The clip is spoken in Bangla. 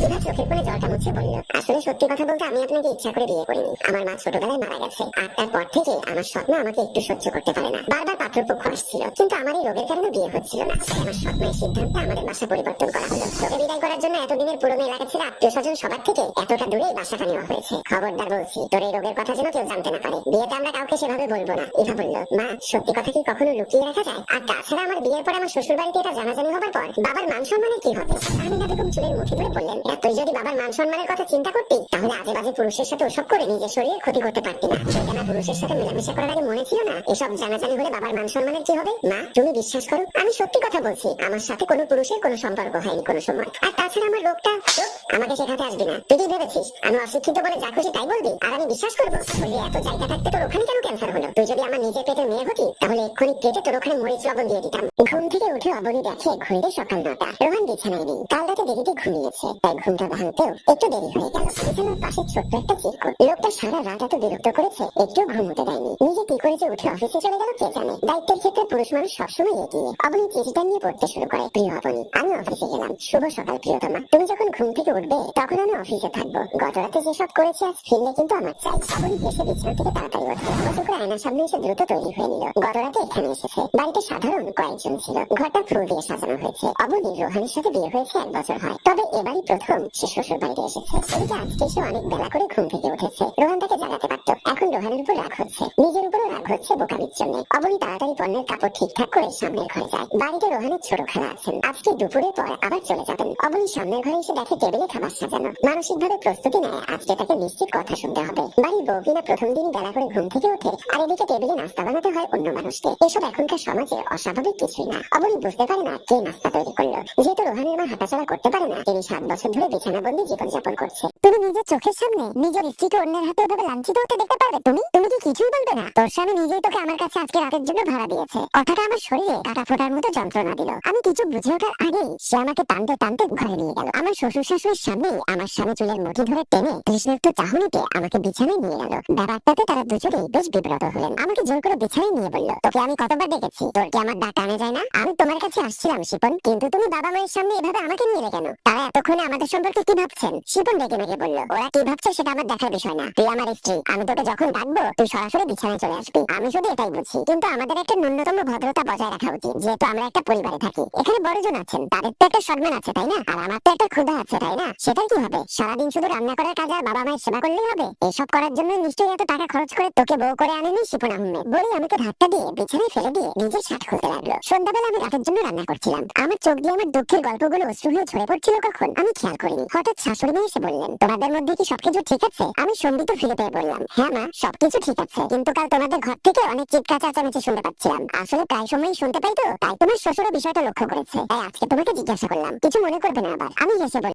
ইভা চোখের কোণে জলটা মুছে বলল, আসলে সত্যি কথা বলতে আমি আপনাকে ইচ্ছা করে বিয়ে করিনি। আমার মা ছোটবেলায় মারা গেছে, আর তারপর থেকে আমার স্বপ্ন আমাকে একটু সহ্য করতে পারে না। বারবার পাত্রপক্ষ আসছিল, কিন্তু আমার এই রোগের কারণে বিয়ে হচ্ছিল না। আমার স্বপ্নের সিদ্ধান্তে আমাদের বাসা পরিবর্তন করা হলো। তোকে বিদায় করার জন্য এতদিনের পুরনো এলাকা ছেড়ে আত্মীয় স্বজন সবার থেকে এতটা দূরে বাসাটা নেওয়া হয়েছে। খবরদার বলছি, তোর এই রোগের কথা যেন কেউ জানতে না পারে। বিয়েতে আমরা কাউকে সেভাবে বলবো না। ইভা বলল, মা সত্যি কথা কি কখনো লুকিয়ে রাখা যায়? আর তাছাড়া আমার বিয়ের পর আমার শ্বশুর বাড়িতে এটা জানাজানি হবার পর বাবার মান সম্মানের কি হবে? আমিনা বেগম চুলের মুঠি ধরে বললেন, তুই যদি বাবার মান সম্মানের কথা চিন্তা করতি তাহলে আজে বাজে পুরুষের সাথে ওসব করে নিজের শরীরের ক্ষতি করতে পারতি না। সেটা না পুরুষের সাথে মেলামেশা করার আগে মনে ছিল না এসব জানাজানি হলে বাবার মান সম্মানের কি হবে? মা তুমি বিশ্বাস করো, আমি সত্যি কথা বলছি, আমার সাথে কোনো পুরুষের কোনো সম্পর্ক হয়নি কোনো সময়। আর তাছাড়া আমার রোগটা, আমাকে শেখাতে আসবি না। তুই কি ভেবেছিস আমি অশিক্ষিত বলে যা খুশি তাই বলবি আর আমি বিশ্বাস করবো? বলি এত জায়গা থাকতে তোর ওখানে কেন ক্যান্সার হলো? তুই যদি আমার নিজের পেটের মেয়ে হতি তাহলে এক্ষুনি কেটে তোর ওখানে মরিচ লবণ দিয়ে দিতাম। ঘুম থেকে উঠে অবনী দেখে ঘড়িতে সকাল 9টা। রোহান বিছানায় নেই, কাল রাতে দেরিতে ঘুমিয়েছে, তাই ঘুমটা ভাঙতেও একটু দেরি হয়ে গেল। বিছানার পাশে ছোট্ট একটা চিরকুট। লোকটা সারা রাত এত বিরক্ত করেছে, একটু ঘুম হতে দেয়নি। নিজে কি করেছে উঠে অফিসে চলে গেল কে জানে। দায়িত্বের ক্ষেত্রে পুরুষ মানুষ সবসময় এগিয়ে। অবনী চিঠিটা নিয়ে পড়তে শুরু করে, প্রিয় অবনী, আমি অফিসে গেলাম। শুভ সকাল প্রিয়তমা, তুমি যখন ঘুম থেকে উঠবে তখন আমি অফিসে থাকবো। গত রাতে যেসব করেছি আজ ফিরলে কিন্তু আমার চাই। অবনী হেসে বিছানা থেকে তাড়াতাড়ি ওঠে, গোসল করে আয়নার সামনে এসে দ্রুত তৈরি হয়ে নিল। গত রাতে এখানে এসেছে। বাড়িতে সাধারণ কয়েকজন ছিল। ঘরটা ফুল দিয়ে সাজানো হয়েছে। অবনী রোহানের সাথে বিয়ে হয়েছে 1 বছর হয়, তবে এবারই প্রথম সে শ্বশুর বাড়িতে এসেছে। এদিকে আজকে সে অনেক বেলা করে ঘুম থেকে উঠেছে। রোহান তাকে জাগাতে পারত, এখন রোহানের উপর রাগ হচ্ছে, নিজের উপরও রাগ হচ্ছে বোকামির জন্য। অবনী তাড়াতাড়ি পণ্যের কাপড় ঠিকঠাক করে সামনের ঘরে যায়। বাড়িতে রোহানের ছোট খালা আছেন, আজকে দুপুরের পর আবার চলে যাবেন। অবনী সামনের ঘরে এসে দেখে টেবিলে খাবার সাজানো। মানসিকভাবে প্রস্তুতি নেয় আজকে তাকে নিশ্চিত কথা শুনতে হবে। বাড়ির বউ কিনা প্রথম দিন বেলা করে ঘুম থেকে ওঠে, আর এদিকে টেবিলে নাস্তা বানাতে হয় অন্য মানুষকে। এসব এখনকার সমাজে অস্বাভাবিক কিছুই না। অবনী বুঝতে পারে না কে নাস্তা তৈরি করলো। যেহেতু রোহানের মা হাঁটাচলা করতে পারে না, তিনি 7 বছর ধরে বিছানাবন্দি জীবনযাপন করছে। তুমি নিজের চোখের সামনে নিজের স্ত্রীকে অন্যের হাতে ওভাবে লাঞ্ছিত হতে দেখতে পারবে? তুমি কি কিছুই বলবে না? তোর স্বামী নিজেই তোকে আমার কাছে আজকে রাতের জন্য ভাড়া দিয়েছে। কথাটা আমার শরীরে কাটা ফোটার মতো যন্ত্রণা দিল। আমি কিছু বুঝে ওঠার আগেই সে আমাকে টানতে টানতে ঘরে নিয়ে গেল। আমার শ্বশুর শাশুড়ির সামনে আমার স্বামী চুলের মুঠি ধরে টেনে তৃষ্ণার্ত চাহনিতে আমাকে বিছানায় নিয়ে গেল। ব্যাপারটাতে তারা দুজনেই বেশ বিব্রত হলেন। আমাকে জোর করে বিছানায় নিয়ে বলল, তোকে আমি কতবার ডেকেছি, তোর কি আমার ডাক টানে যায় না? আমি তোমার কাছে আসছিলাম শিপন, কিন্তু তুমি বাবা মায়ের সামনে এভাবে আমাকে নিয়ে কেন? তারা এতক্ষণে আমাদের সম্পর্কে কি ভাবছেন? শিপন রেগে মেগে বলল, ওরা কি ভাবছে সেটা আমার দেখার বিষয় না। তুই আমার স্ত্রী, আমি তোকে যখন ডাকবো তুই সরাসরি বিছানায় চলে আসবি। আমি শুধু এটাই বুঝি, কিন্তু আমাদের একটা ন্যূনতম ভদ্রতা বজায় রাখা উচিত। যেহেতু আমরা একটা পরিবারে থাকি, এখানে বড়জন আছেন, তাদের তো একটা সম্মান আছে তাই না? আর আমার তো একটা ক্ষুধা আছে তাই না? সেটাই কি হবে? সারাদিন শুধু রান্না করার কাজ আর বাবা মায়ের সেবা করলেই হবে? এসব করার জন্য নিশ্চয়ই এত টাকা খরচ করে তোকে বউ করে আনেনি শিপন আহমেদ। বলে আমাকে ধাক্কা দিয়ে বিছানায় ফেলে দিয়ে নিজের শার্ট খুলতে লাগলো। সন্ধ্যাবেলা আমি রাতের জন্য রান্না করছিলাম। আমার চোখ দিয়ে আমার দুঃখের গল্পগুলো অশ্রু হয়ে ঝরে পড়ছিল কখন আমি খেয়াল করিনি। হঠাৎ শাশুড়ি মা এসে বললেন, তোমাদের মধ্যে কি সবকিছু ঠিক আছে? আমি সম্বিত ফিরে পেয়ে বললাম, হ্যাঁ মা, সবকিছু ঠিক আছে, কিন্তু কাল তোমাদের ঘর থেকে অনেক চিৎকার চেঁচামেচি শুনতে পাচ্ছিলাম। আসলে প্রায় সময়ই শুনতে পাই তো, তাই তোমার শ্বশুরও বিষয়টা লক্ষ্য করেছে, তাই আজকে তোমাকে জিজ্ঞাসা করলাম। কিছু মনে করবে না আবার? আমি হেসে বললাম,